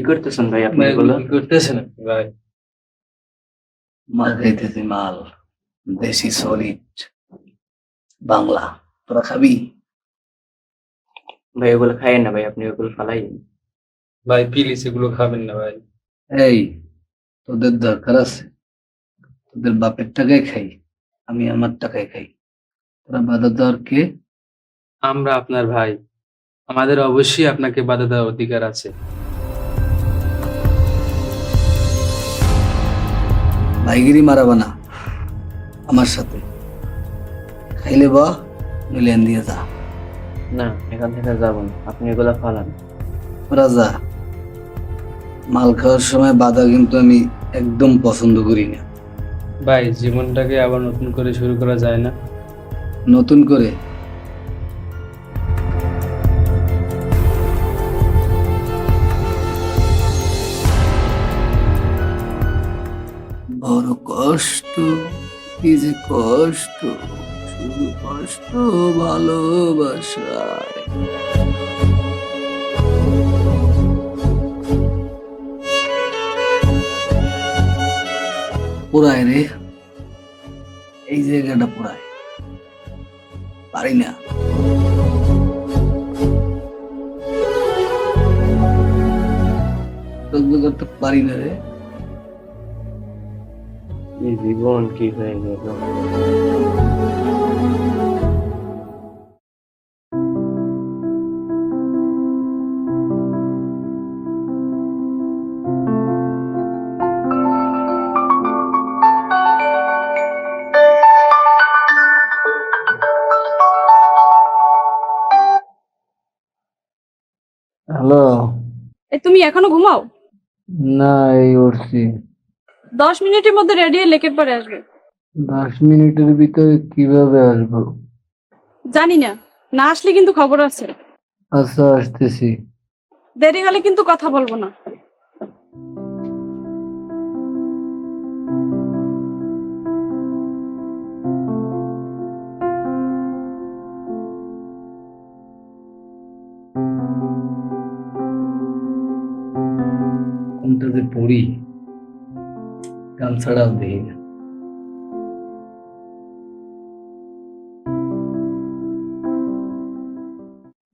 করতেছেন ভাই আপনি ভাই এগুলো? কি করতেছেন আপনি ভাই? মাল খাইতেছি মাল, দেশি সলিড বাংলা। তোরা খাবি? ভাই এগুলো খাইয়েন না ভাই, আপনি এগুলো ফালাইন। ভাই প্লিজ এগুলো খাবেন না ভাই। এই, তোদের দরকার আছে? তোদের বাপের টাকায় খাই, আমি আমার টাকায় খাই। তোরা বাধা দেওয়ার কে? আমরা আপনার ভাই, আমাদের অবশ্যই আপনাকে বাধা দেওয়ার অধিকার আছে। ভাইগিরি মারাবা না আমার সাথে। খাইলে বা মিলিয়ন দিয়ে যা। না, এখান থেকে যাব না, আপনি এগুলো ফালান। তোরা যা। মাল খাওয়ার সময় বাধা কিন্তু আমি একদম পছন্দ করি না। ভাই জীবনটাকে আবার নতুন করে শুরু করা যায় না? নতুন করে বড় কষ্ট, কি যে কষ্ট, শুধু কষ্ট ভালোবাসায়। পুরায় রে, এই জায়গাটা পুরায়, পারি না। সহ্য করতে পারি না রে। এই জীবন কি হয়ে গেল? হ্যালো। তুমি এখনো ঘুমাও? না, এই উঠছি। 10 মিনিটের মধ্যে রেডি হয়ে লেকের পরে আসবে। 10 মিনিটের ভিতরে কিভাবে আসবো? জানি না, না আসলে কিন্তু খবর আছে। আচ্ছা, আসতেছি। দেরি হলে কিন্তু কথা বলবো না। কোনটা যে পড়ি, গান ছাড়াও দেখি না।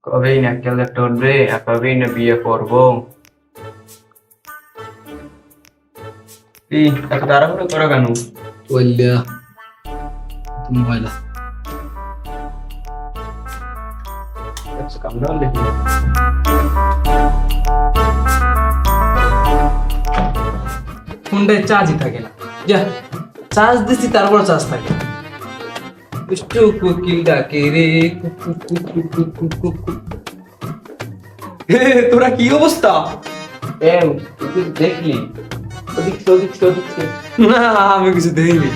কবেই না একটা উঠবে আর কবেই না বিয়ে করবো। এই এত তাড়াহুড়ো করো কেন? ওইলা তুমি ময়লা। কামড়াও দেখি। ফোনটায় চার্জই থাকে না। যা, চার্জ দিছি তারপর চার্জ থাকে। দুষ্টু কোকিল ডাকে রে, কুক কুক কুক কুক কুক কুক কুক কুক। হে, তোরা কি অবস্থা? এম তুই কিছু দেখলি? ওদিক ওদিক। না, আমি কিছু দেখিনি।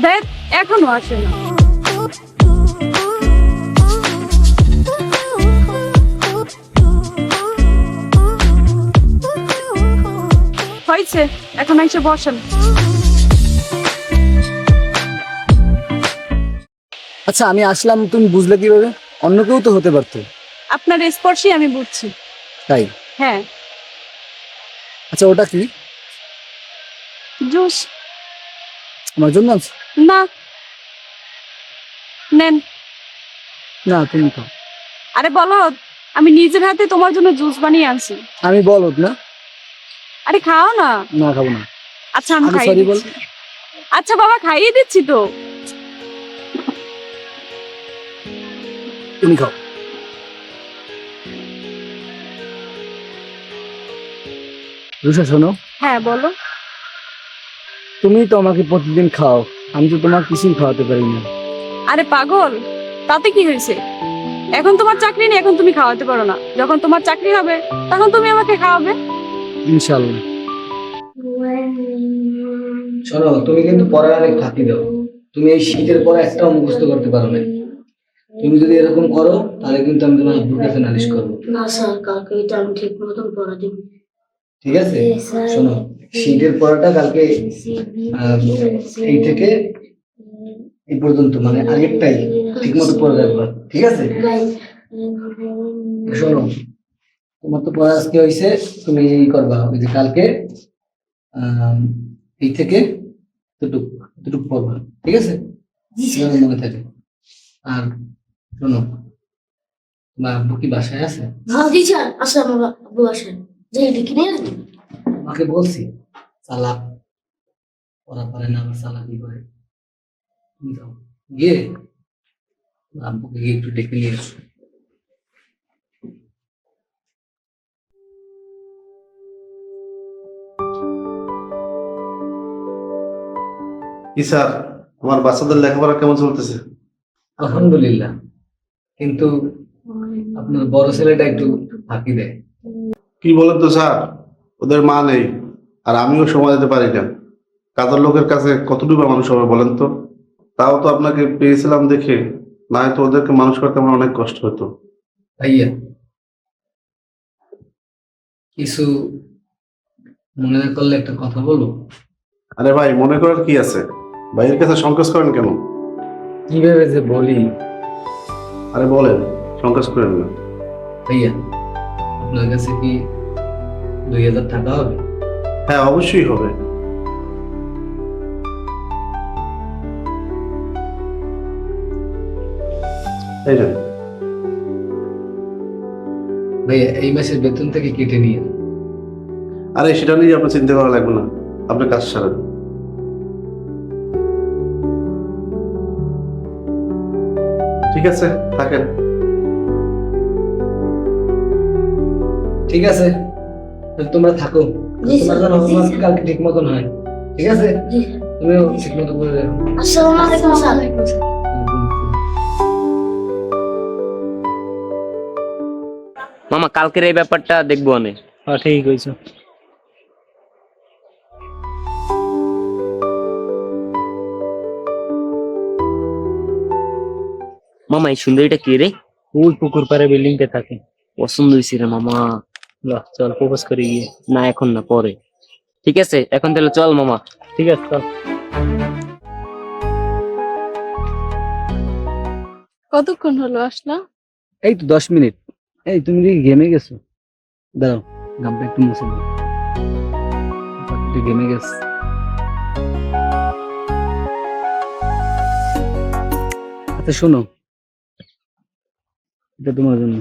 দেখ, এখনো আসে না। হয়েছে, এখন এসে বসেন। আচ্ছা, আমি আসলাম তুমি বুঝলে কিভাবে? অন্য কেউ তো হতে পারতো। আপনার স্পর্শই আমি বুঝছি। তাই? হ্যাঁ। আচ্ছা, ওটা কি? জুস। আমার জন্য আছে? না, নেন। না, তুমি খাও। আরে বলো, আমি নিজের হাতে তোমার জন্য জুস বানিয়ে আনছি। আমি বলত না। আরে খাও না। না, খাবো না। আচ্ছা, আমি আমি খাইয়ে sorry বল। দিচ্ছি। আচ্ছা বাবা, খাইয়ে দিচ্ছি তো। তুমি খাও। রুষা, শোনো। হ্যাঁ বলো। তুমি তো আমাকে প্রতিদিন খাও, আমি তো তোমার কিছুই খাওয়াতে পারি না। আরে পাগল, তাতে কি হয়েছে? এখন তোমার চাকরি নেই, এখন তুমি খাওয়াতে পারো না। যখন তোমার চাকরি হবে তখন তুমি আমাকে খাওয়াবে। ইনশাআল্লাহ। শোনো, তুমি কিন্তু পড়ার অনেক ফাঁকি দাও। তুমি এই শীতের পরে একটাও মুখস্থ করতে পারো না। তুমি যদি এরকম করো তাহলে কিন্তু আমি তোমার আব্বুর কাছে নালিশ করবো। না স্যার, কালকে এটা আমি ঠিক মতন পড়া দিব। ঠিক আছে, শোনো, শীতের পড়াটা কালকে এই থেকে এই পর্যন্ত মানে আগেরটাই ঠিক মতো পড়ে রাখবা, ঠিক আছে? শোনো, তোমার তো পড়া আজকে হয়েছে, তুমি এই করবা, ওই যে কালকে এই থেকে দুটুক পড়বা, ঠিক আছে? যেন মনে থাকে। আর শোনো, তোমার আব্বু কি বাসায় আছে? হ্যাঁ জি স্যার, আসে আমার আব্বু আসেন, যে এটা কিনে আনি। তোমাকে বলছি চালাক, পড়া পারে না, আবার চালাকি করে। তুমি যাও, গিয়ে তোমার আব্বুকে গিয়ে একটু ডেকে নিয়ে এসো। কি স্যার, আমার বাচ্চাদের লেখাপড়া কেমন চলতেছে? আলহামদুলিল্লাহ, কিন্তু আপনার বড় ছেলেটা একটু ফাঁকি দেয়। কি বলেন তো স্যার, ওদের মা নেই, আর আমিও সময় দিতে পারি না। কাজের লোকের কাছে কতটুকু মানুষ হবে বলেন তো? তাও তো আপনাকে পেয়েছিলাম দেখে, না হয়তো ওদেরকে মানুষ করতে আমার অনেক কষ্ট হতো। ভাইয়া, কিছু মনে না করলে একটা কথা বলবো? আরে ভাই, মনে করার কি আছে? ভাইয়ের কাছে সংকোচ করেন কেন? কিভাবে যে বলি। আরে বলেন, সংকোচ করেন না। ভাইয়া, আপনার কাছে কি 2000 টাকা হবে? হ্যাঁ, অবশ্যই হবে। এই যে, ভাইয়া, এই মাসের বেতন থেকে কেটে নিয়ে। আরে সেটা নিয়ে আপনার চিন্তা করা লাগবে না, আপনি কাজ সারেন। ঠিক আছে, থাকেন। ঠিক আছে, তাহলে তোমরা থাকো। জি তোমার স্যার, যেন জি homework স্যার। কালকে ঠিক মতন হয়, ঠিক আছে? জি তুমিও ঠিক মতো করে যাও। আসসালামু আলাইকুম স্যার। মামা কালকের এই ব্যাপারটা দেখবো অনেক। হ্যাঁ ঠিক হয়েছে। মামা এই সুন্দরীটা কে রে? ওই পুকুর পাড়ে বিল্ডিংটা থাকে। পছন্দ হয়েছে রে মামা। চল প্রপোজ করি গিয়ে। না এখন না, পরে। ঠিক আছে, এখন তাহলে চল মামা। ঠিক আছে, চল। কতক্ষণ হলো আসলা? এই তো 10 মিনিট। এই তুমি কি গেমে গেছো? দাঁড়াও, গামটা একটু মুছে দাও। গেমে গেছে। আচ্ছা শোনো, এটা তোমার জন্য।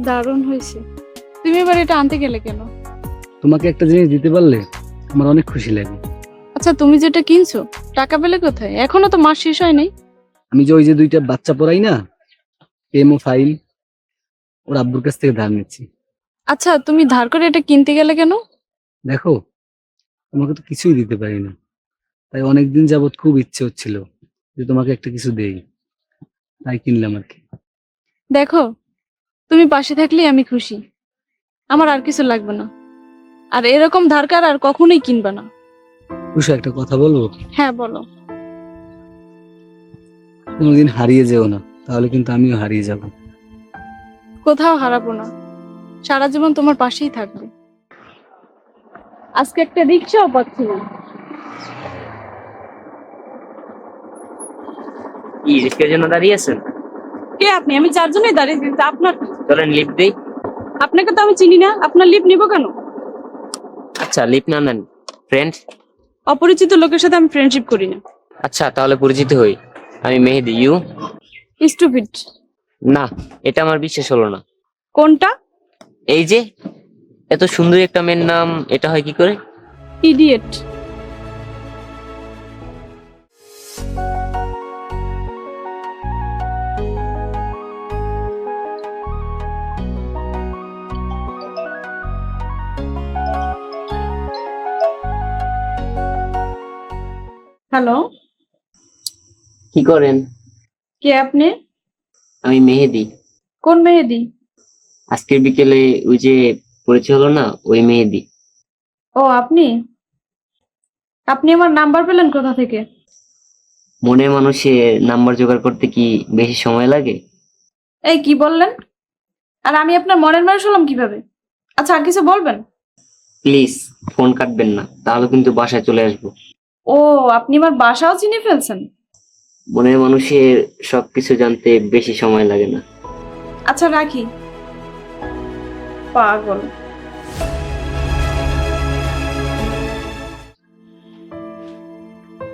দারুণ হয়েছে। তুমি এবার এটা আনতে গেলে কেন? তোমাকে একটা জিনিস দিতে পারলে আমার অনেক খুশি লাগে। আচ্ছা, তুমি যেটা কিনছো টাকা পেলে কোথায়? এখনো তো মাস শেষ হয় নাই। আমি যে ওই যে 2টা বাচ্চা পড়াই না, এমও ফাইল, ওর আব্বুর কাছ থেকে ধার নিচ্ছি। আচ্ছা, তুমি ধার করে এটা কিনতে গেলে কেন? দেখো, তোমাকে তো কিছুই দিতে পারি না, তাই অনেকদিন যাবত খুব ইচ্ছে হচ্ছিল যে তোমাকে একটা কিছু দেই, তাই কিনলাম আর কি। দেখো, তুমি পাশে থাকলেই আমি খুশি। আমার আর কিছু লাগবে না। আর এরকম ধারকার আর কখনোই কিনবা না। খুশি, একটা কথা বলবো? হ্যাঁ বলো। কোনোদিন হারিয়ে যেও না, তাহলে কিন্তু আমিও হারিয়ে যাব। কোথাও হারাবো না, সারা জীবন তোমার পাশেই থাকবে। আজকে একটা রিক্সাও পাচ্ছি না। কি রিস্কের জন্য দাঁড়িয়ে আছেন? কে আপনি? আমি যার জন্যই দাঁড়িয়ে দিচ্ছি, আপনার কি? চলেন লিফট দেই। আপনাকে তো আমি চিনি না, আপনার লিফট নিব কেন? আচ্ছা লিফট না নেন, ফ্রেন্ড। অপরিচিত লোকের সাথে আমি ফ্রেন্ডশিপ করি না। আচ্ছা তাহলে পরিচিত হই। আমি মেহেদি, ইউ? স্টুপিড। না, এটা আমার বিশ্বাস হলো না। কোনটা? এই যে এত সুন্দরী একটা মেয়ের নাম এটা হয় কি করে? ইডিয়েট। হ্যালো, কি করেন? কে আপনি? আমি মেহেদি। কোন মেহেদি? আজকের বিকেলে ওই যে পরিচয় হলো না, ওই মেহেদি। ও আপনি আপনি আমার নাম্বার পেলেন কোথা থেকে? মনে মানুষের নাম্বার জোগাড় করতে কি বেশি সময় লাগে? এই কি বললেন? আর আমি আপনার মনের মানুষ হলাম কিভাবে? আচ্ছা আর কিছু বলবেন? প্লিজ ফোন কাটবেন না, তাহলে কিন্তু বাসায় চলে আসবো। ও আপনি আমার বাসাও চিনে ফেলছেন? মনের মানুষের সবকিছু জানতে বেশি সময় লাগে না। আচ্ছা রাখি। পাগল।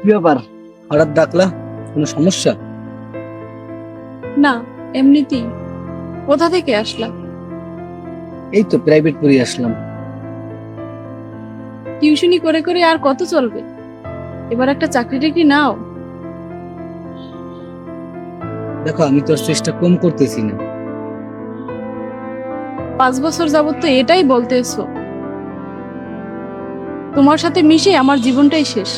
কি ব্যাপার, হঠাৎ ডাকলা? কোনো সমস্যা? না, এমনিতেই। কোথা থেকে আসলাম? এই তো প্রাইভেট পড়ে আসলাম। টিউশনি করে করে আর কত চলবে? এবার একটা চাকরি টাকরি নাও। দেখো, আমি তোর চেষ্টা কম করতেছি না। 5 বছর যাবত তো এটাই বলতেছো। তোমার সাথে মিশে আমার জীবনটাই শেষ।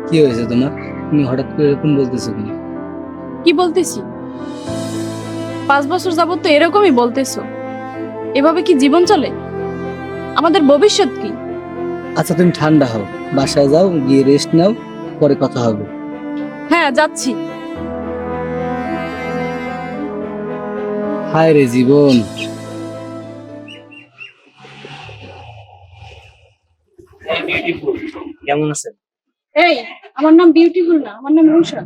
কি হয়েছে তোমার? তুমি হঠাৎ করে এরকম বলতেছো কেন? কি বলতেছি? 5 বছর যাবত তো এরকমই বলতেছো। এভাবে কি জীবন চলে? আমাদের ভবিষ্যৎ কি? আচ্ছা তুমি ঠান্ডা হও, বাসায় যাও, গিয়ে রেস্ট নাও, পরে কথা হবে। হ্যাঁ যাচ্ছি। হায় রে জীবন। কেমন আছেন? এই আমার নাম বিউটিফুল না, আমার নাম রুষা।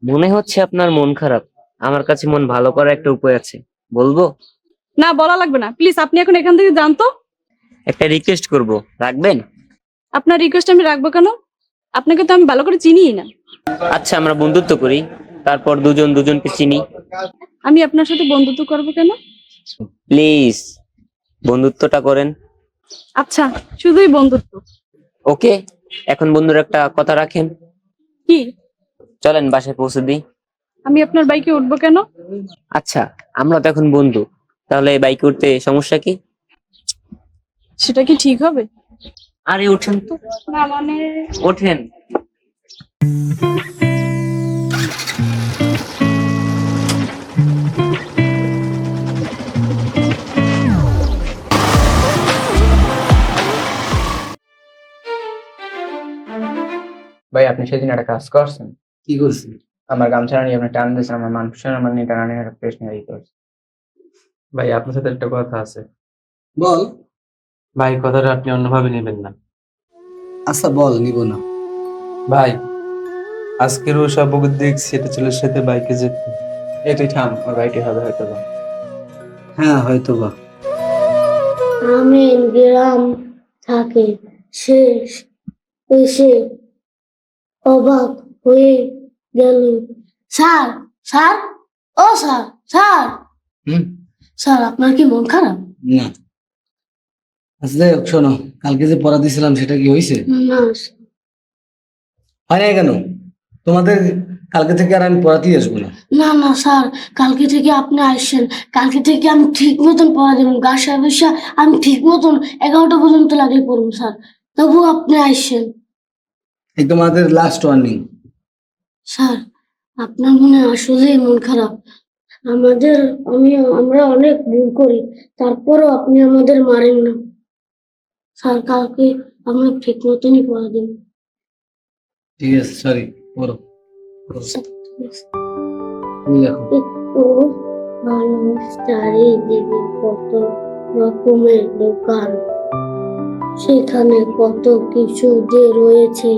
মনে হচ্ছে আপনার মন খারাপ। আমার কাছে মন ভালো করার একটা উপায় আছে, বলবো? না বলা লাগবে না, প্লিজ আপনি এখন এখান থেকে যান তো। একটা রিকোয়েস্ট করব, রাখবেন? আপনার রিকোয়েস্ট আমি রাখবো কেন? আপনাকে তো আমি ভালো করে চিনিই না। আচ্ছা আমরা বন্ধুত্ব করি, তারপর দুজন দুজনকে চিনি। আমি আপনার সাথে বন্ধুত্ব করবো কেন? প্লিজ বন্ধুত্বটা করেন। আচ্ছা শুধুই বন্ধুত্ব। ওকে, এখন বন্ধুর একটা কথা রাখেন। কি? চলেন বাসায় পৌঁছে দিই। আমি আপনার বাইকে উঠবো কেন? আচ্ছা আমরা তো এখন বন্ধু, তাহলে বাইকে উঠতে সমস্যা কি? সেটা কি ঠিক হবে? আরে ওঠেন তো। না মানে ওঠেন। ভাই আপনি সেদিন একটা কাজ করছেন। কি করছি? আমার গামছা নিয়ে আপনি টান দিয়েছেন, আমার মান সম্মান নিয়ে টানা নিয়ে একটা প্রশ্ন করছে। ভাই আপনার সাথে একটা কথা আছে। বল। ভাই কথাটা আপনি অন্যভাবে নেবেন না। আচ্ছা বল, নিব না। ভাই আজকের ও সব দেখছি এটা ছেলের সাথে বাইকে যেতে। এটাই থাম, ওর বাইকে হবে হয়তো বা। হ্যাঁ হয়তো বা। আমিন গ্রাম থাকে শেষ এসে অবাক হয়ে গেল। স্যার, স্যার, ও স্যার, স্যার, হুম। স্যার আপনার কি মন খারাপ? না। আচ্ছা যাই হোক, শোনো, কালকে যে পড়া দিয়েছিলাম সেটা কি হয়েছে? না হয় নাই কেন? তোমাদের কালকে থেকে আর আমি পড়াতেই আসবো না। না না স্যার, কালকে থেকে আপনি আসছেন। কালকে থেকে আমি ঠিক মতন পড়া দেবেন। গাছায় বসে আমি ঠিক মতন 11টা পর্যন্ত লাগলে পড়বো স্যার। তবু আপনি আসছেন। এই তোমাদের লাস্ট ওয়ার্নিং। স্যার আপনার মনে আসলেই মন খারাপ। আমরা অনেক ভুল করি, তারপরও আপনি আমাদের মারেন না। স্যার কালকে আমরা ঠিক মতনই পড়া দেব। ঠিক আছে, সরি, পড়ো। স্যার, ঠিক আছে। তুমি দেখো। একটু মানুষ চারিদিকে কত রকমের দোকান, সেখানে কত কিছু যে রয়েছে।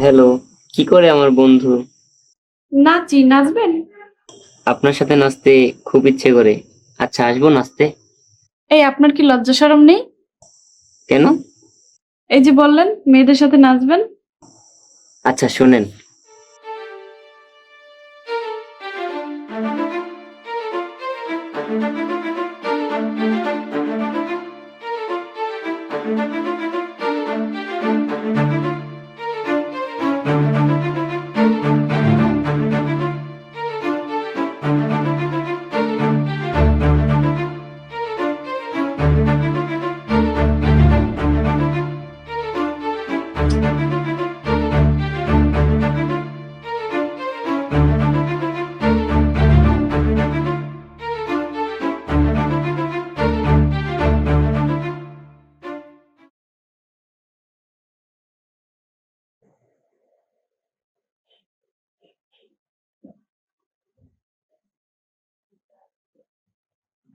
হ্যালো, কি করে আমার বন্ধু? নাচি, নাচবেন? আপনার সাথে নাচতে খুব ইচ্ছে করে। আচ্ছা আসবো নাচতে। এই আপনার কি লজ্জা শরম নেই? কেন? এই যে বললেন মেয়েদের সাথে নাচবেন। আচ্ছা শোনেন,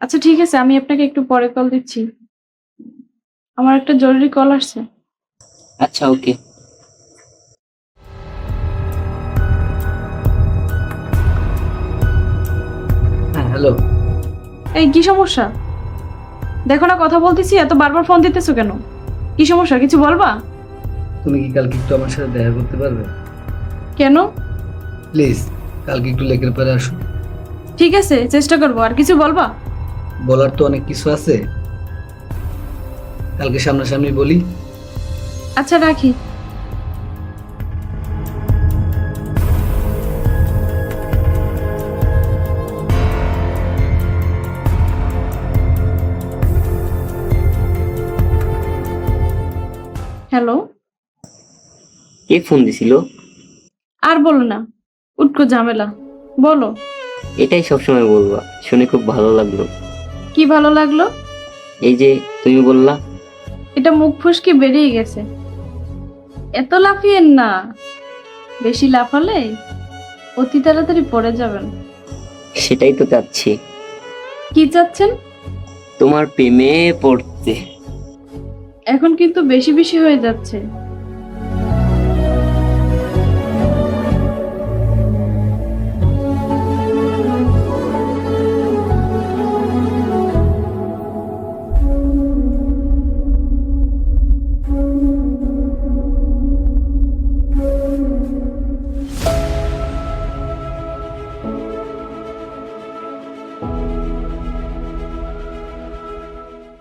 আচ্ছা ঠিক আছে, আমি আপনাকে একটু পরে কল দিচ্ছি, আমার একটা জরুরি কল আসছে। আচ্ছা, ওকে। হ্যাঁ হ্যালো। এই কি সমস্যা? দেখো না কথা বলতেছি, এত বারবার ফোন দিতেছো কেন? কি সমস্যা, কিছু বলবা? তুমি কি কালকে একটু আমার সাথে দেখা করতে পারবে? কেন? প্লিজ, কালকে একটু লেকের পাড়ে আসো। ঠিক আছে, চেষ্টা করবো। আর কিছু বলবা? বলার তো অনেক কিছু আছে, কালকে সামনাসামনি বলি। আচ্ছা রাখি। হ্যালো। কে ফোন দিছিল? আর বলো না, উটকো ঝামেলা। বলো। এটাই সবসময় বলবা, শুনে খুব ভালো লাগলো। কি ভালো লাগলো? এই যে তুমি বললা। এটা মুখ ফুসকে বেরিয়ে গেছে। এত লাফিয়েন না, বেশি লাফালে অতি তাড়াতাড়ি পড়ে যাবেন। সেটাই তো চাচ্ছি, কি চাচ্ছেন? তোমার প্রেমে পড়তে। এখন কিন্তু বেশি বেশি হয়ে যাচ্ছে।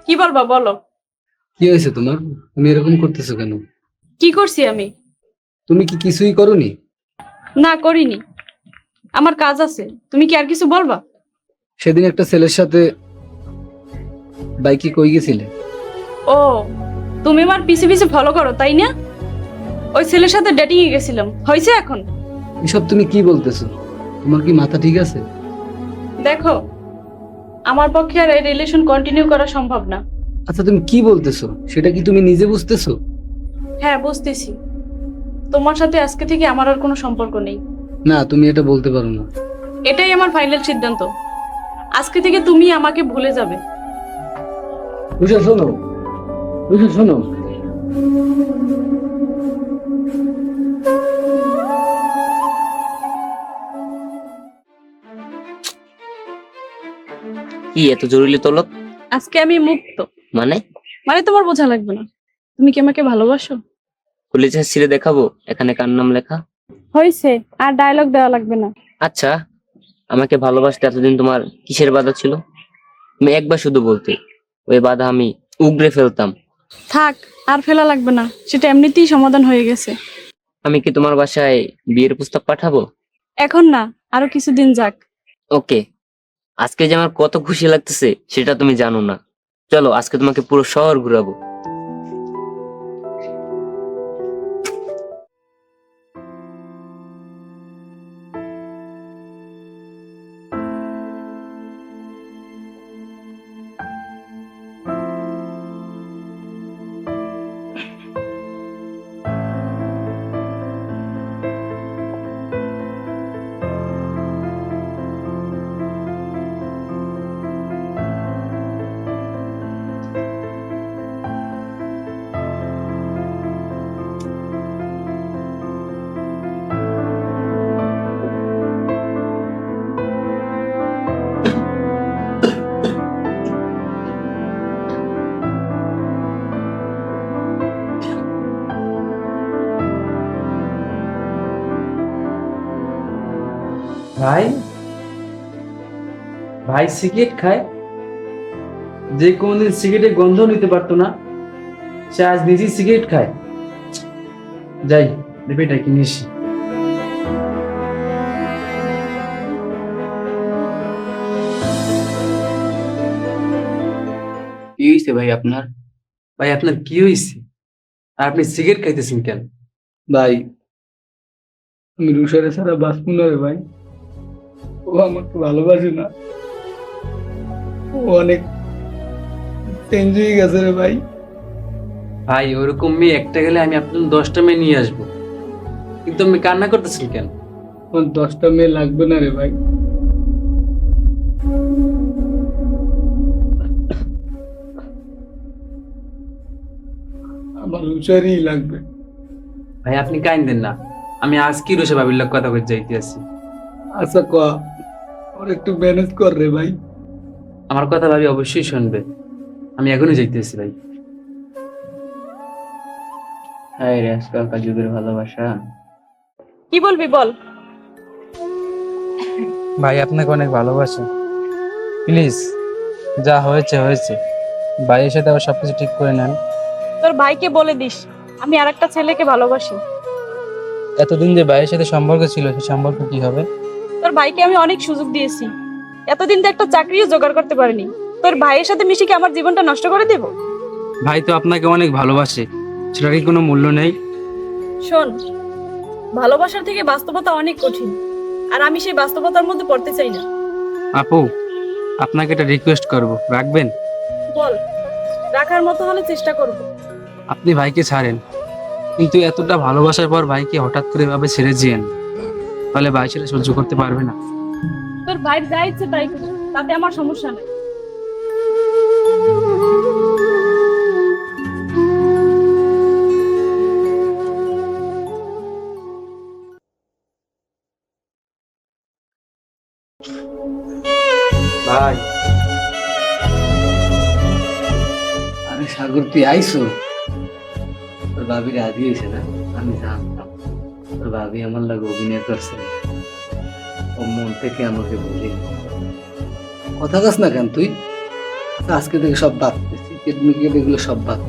কি বলবা বলো? কি হয়েছে তোমার? তুমি এরকম করতেছো কেন? কি করছি আমি? তুমি কি কিছুই করোনি? না করিনি, আমার কাজ আছে। তুমি কি আর কিছু বলবা? সেদিন একটা ছেলের সাথে বাইকে কই গেছিলে? ও, তুমি আমার পিছে পিছে ফলো করো তাই না? ওই ছেলের সাথে ডেটিং এ গেছিলাম, হয়েছে এখন? এসব তুমি কি বলতেছো? তোমার কি মাথা ঠিক আছে? দেখো, আমার পক্ষে আর এই রিলেশন কন্টিনিউ করা সম্ভব না। আচ্ছা তুমি কি বলতেছো, সেটা কি তুমি নিজে বুঝতেছো? হ্যাঁ বুঝতেছি, তোমার সাথে আজকে থেকে আমার আর কোনো সম্পর্ক নেই। না, তুমি এটা বলতে পারো না। এটাই আমার ফাইনাল সিদ্ধান্ত। আজকে থেকে তুমি আমাকে ভুলে যাবে। রুষা শোনো, রুষা শোনো। কি এত জরুরি তলব? আজকে আমি মুক্ত। মানে? মানে তোমার বোঝা লাগবে না। তুমি কি আমাকে ভালোবাসো? পুলিশের ছিঁড়ে দেখাবো এখানে কার নাম লেখা? হয়েছে, আর ডায়লগ দেওয়া লাগবে না। আচ্ছা, আমাকে ভালোবাসতে এতদিন তোমার কিসের বাধা ছিল? তুমি একবার শুধু বলতে, ওই বাধা আমি উগড়ে ফেলতাম। থাক, আর ফেলা লাগবে না, সেটা এমনিতেই সমাধান হয়ে গেছে। আমি কি তোমার বাসায় বিয়ের প্রস্তাব পাঠাবো? এখন না, আরো কিছুদিন যাক। ওকে। আজকে যে আমার কত খুশি লাগতেছে সেটা তুমি জানো না। চলো আজকে তোমাকে পুরো শহর ঘুরাবো। ভাই, ভাই সিগারেট খায়? যে কোনদিন সিগারেটের গন্ধ নিতে পারতো না, সে আজ নিজেই সিগারেট খায়। যাই বেটা কিনে আসি। কি হয়েছে ভাই আপনার? ভাই আপনার কি হয়েছে? আর আপনি সিগারেট খাইতেছেন কেন? ভাই, আমি রুষারে ছাড়া বাঁচব না রে ভাই। ও আমাকে ভালোবাসে না, ও অনেক চেঞ্জ হয়ে গেছে রে ভাই। ভাই ওরকম মেয়ে একটা গেলে আমি আপনার 10টা মেয়ে নিয়ে আসবো, কিন্তু আপনি কান্না করতেছেন কেন? আমার 10টা মেয়ে লাগবে না রে ভাই। আমার রুষারই লাগবে। ভাই আপনি কাইন্দেন না, আমি আজকে রুষা ভাবির লোক কথা কই যাইতে আছি। আচ্ছা ক, ওর একটু ম্যানেজ কর রে ভাই। আমার কথা ভাবি অবশ্যই শুনবে, আমি এখনই যাইতেছি ভাই। হায় রে আজকালকার যুগের ভালোবাসা। কি বলবি বল। ভাই আপনাকে অনেক ভালোবাসি, প্লিজ যা হয়েছে হয়েছে, ভাইয়ের সাথে আবার সবকিছু ঠিক করে নেন। তোর ভাইকে বলে দিস আমি আরেকটা ছেলেকে ভালোবাসি। এতদিন যে ভাইয়ের সাথে সম্পর্ক ছিল সেই সম্পর্ক কি হবে? তোর ভাইকে আমি অনেক সুযোগ দিয়েছি, এতদিন তো একটা চাকরিও জোগাড় করতে পারিনি। তোর ভাইয়ের সাথে মিশে কি আমার জীবনটা নষ্ট করে দেব? ভাই তো আপনাকে অনেক ভালোবাসে, সেটার কি কোনো মূল্য নেই? শোন, ভালোবাসার থেকে বাস্তবতা অনেক কঠিন, আর আমি সেই বাস্তবতার মধ্যে পড়তে চাই না। আপু, আপনাকে একটা রিকোয়েস্ট করব, রাখবেন? বল, রাখার মতো হলে চেষ্টা করব। আপনি ভাইকে ছাড়েন, কিন্তু এতটা ভালোবাসার পর ভাইকে হঠাৎ করে এভাবে ছেড়ে দিয়েন, তাহলে ভাই সেটা সহ্য করতে পারবে না। তোর ভাইয়ের যা ইচ্ছে তাই করো, তাতে আমার সমস্যা নেই। ভাই, আরে সাগর তুই আইসো? তোর ভাবি রাজি হয়েছে না? আমি জানতাম তোর ভাবি আমার লাগে অভিনয় করছে, ও মন থেকে আমাকে বলি। কথা কাস না কেন তুই? আচ্ছা, আজকে থেকে সব বাদ, সিক্রেট মিক্রেট এগুলো সব বাদ।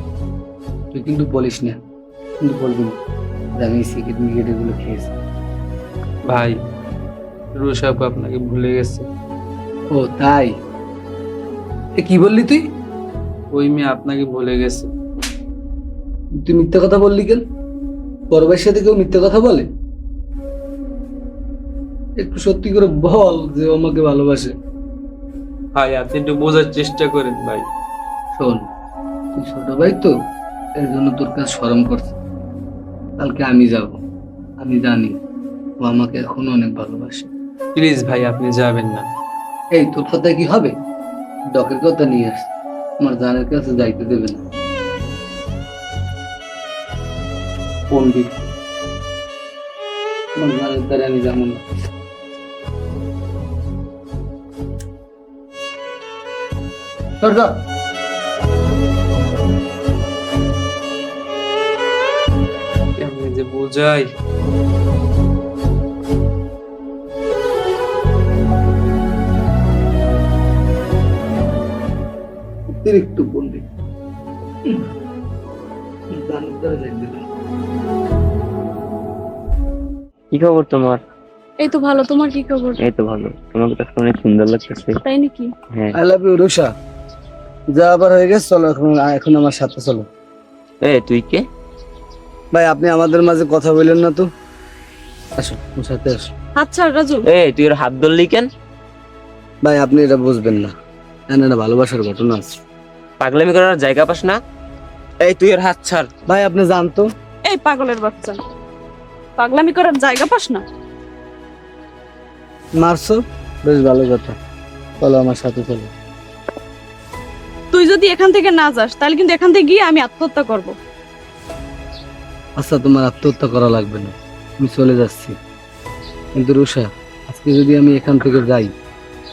তুই কিন্তু বলিস না, কিন্তু বলবি না যে আমি সিক্রেট মিক্রেট এগুলো খেয়েছি। ভাই রুষা আপু আপনাকে ভুলে গেছে। ও তাই? এ কি বললি তুই? ওই মেয়ে আপনাকে ভুলে গেছে। তুই মিথ্যা কথা বললি কেন? পরবের সাথে কেউ মিথ্যা কথা বলে? একটু সত্যি করে বল যে ও আমাকে ভালোবাসে। ভাই আপনি একটু বোঝার চেষ্টা করেন ভাই। শোন, তুই ছোট ভাই তো, এর জন্য তোর কাছে শরম করছে। কালকে আমি যাব, আমি জানি ও আমাকে এখনো অনেক ভালোবাসে। প্লিজ ভাই আপনি যাবেন না। এই তোর কথায় কি হবে? ডকের কথা নিয়ে আস, আমার জানের কাছে যাইতে দেবে না। পন্ডিত, আমার জানের দ্বারা আমি যাবো না। সরকার, কেমনে যে বোঝাই। অতিরিক্ত পন্ডিত, জানের দ্বারা যাইতে দেবে না। কি খবর তোমার? এই তো ভালো, তোমার কি খবর? এই তো ভালো, তোমাকে তো অনেক সুন্দর লাগতেছে। তাই নাকি? হ্যাঁ। I love you Rusha. যা আবার হয়ে গেছে, চলো এখন, এখন আমার সাথে চলো। তুই কে? ভাই আপনি আমাদের মাঝে কথা বললেন না তো, আসো আমার সাথে আসো। আচ্ছা রাজু, তুই ওর হাত ধরলি কেন? ভাই আপনি এটা বুঝবেন না, এটা ভালোবাসার ঘটনা আছে। পাগলামি করার জায়গা পাস না। তুই ওর হাত ছাড়। ভাই আপনি জানতো? এই পাগলের বাচ্চা, পাগলামি করার জায়গা পাস না? মারছো, বেশ ভালো কথা, চলো আমার সাথে চলো। তুই যদি এখান থেকে না যাস তাহলে কিন্তু এখান থেকে গিয়ে আমি আত্মহত্যা করব। আচ্ছা তোমার আত্মহত্যা করা লাগবে না, আমি চলে যাচ্ছি। কিন্তু রুষা, আজকে যদি আমি এখান থেকে যাই,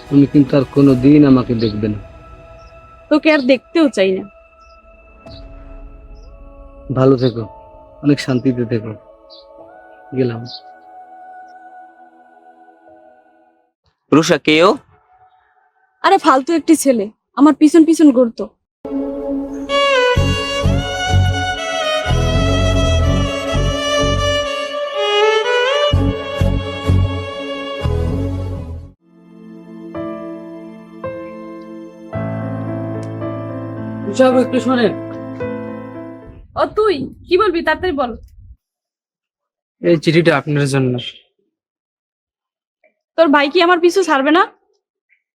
তুমি কিন্তু আর কোনো দিন আমাকে দেখবে না। তোকে আর দেখতেও চাই না। ভালো থেকো, অনেক শান্তিতে থেকো, গেলাম। রুষা কেও? আরে ফালতু একটি ছেলে, আমার পিছন পিছন ঘুরতো। সব একটু শোনেন। ও তুই কি বলবি, তাড়াতাড়ি বল। এই চিঠিটা আপনার জন্য। তোর ভাই কি আমার পিছু ছাড়বে না?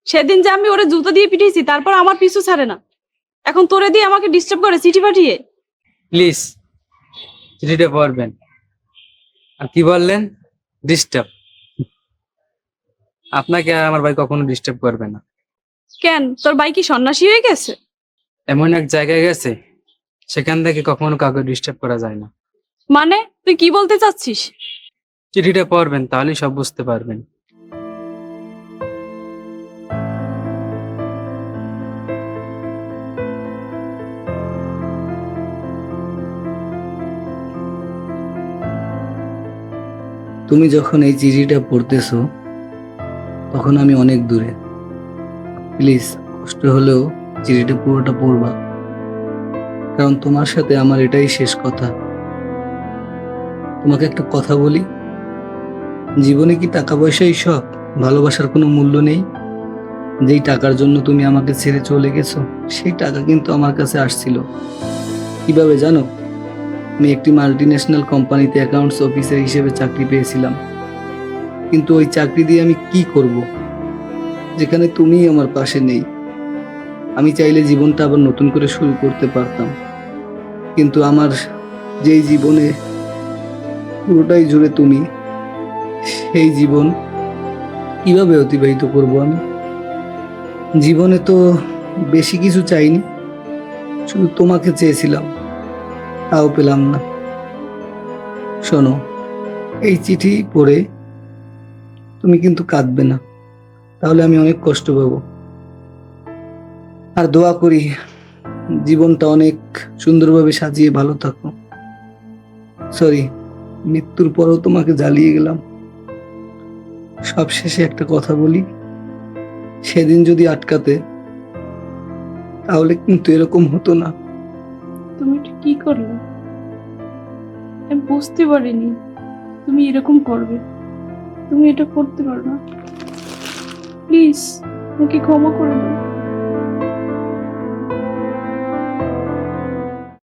সেদিন যে আমি ওরে জুতো দিয়ে পিটিয়েছি, তারপর আমার পিছু ছাড়ে না, এখন তোরে দিয়ে আমাকে ডিস্টার্ব করে চিঠি পাঠিয়ে। প্লিজ চিঠিটা পড়বেন। আর কি বললেন? ডিস্টার্ব? আপনাকে আর আমার ভাই কখনো ডিস্টার্ব করবে না। কেন, তোর ভাই কি সন্ন্যাসী হয়ে গেছে? এমন এক জায়গায় গেছে সেখান থেকে কখনো কাউকে ডিস্টার্ব করা যায় না। মানে তুই কি বলতে চাচ্ছিস? চিঠিটা পড়বেন, তাহলেই সব বুঝতে পারবেন। তুমি যখন এই চিঠিটা পড়তেছো তখন আমি অনেক দূরে। প্লিজ কষ্ট হলেও চিঠিটা পুরোটা পড়বা, কারণ তোমার সাথে আমার এটাই শেষ কথা। তোমাকে একটা কথা বলি, জীবনে কি টাকা পয়সাই সব? ভালোবাসার কোনো মূল্য নেই? যেই টাকার জন্য তুমি আমাকে ছেড়ে চলে গেছো, সেই টাকা কিন্তু আমার কাছে আসছিল কিভাবে জানো? আমি একটি মাল্টিন্যাশনাল কোম্পানিতে অ্যাকাউন্টস অফিসার হিসেবে চাকরি পেয়েছিলাম, কিন্তু ওই চাকরি দিয়ে আমি কি করব যেখানে তুমিই আমার পাশে নেই? আমি চাইলে জীবনটা আবার নতুন করে শুরু করতে পারতাম, কিন্তু আমার যেই জীবনে পুরোটাই জুড়ে তুমি, সেই জীবন কিভাবে অতিবাহিত করব আমি? জীবনে তো বেশি কিছু চাইনি, শুধু তোমাকে চেয়েছিলাম, তাও পেলাম না। শোনো, এই চিঠি পড়ে তুমি কিন্তু কাঁদবে না, তাহলে আমি অনেক কষ্ট পাবো। আর দোয়া করি জীবনটা অনেক সুন্দরভাবে সাজিয়ে ভালো থাকো। সরি, মৃত্যুর পরেও তোমাকে জ্বালিয়ে গেলাম। সবশেষে একটা কথা বলি, সেদিন যদি আটকাতে, তাহলে কিন্তু এরকম হতো না। তুমি এটা কি করলে? আমি বুঝতে পারিনি তুমি এরকম করবে। তুমি এটা করতে পারো না। প্লিজ আমাকে ক্ষমা করে দাও।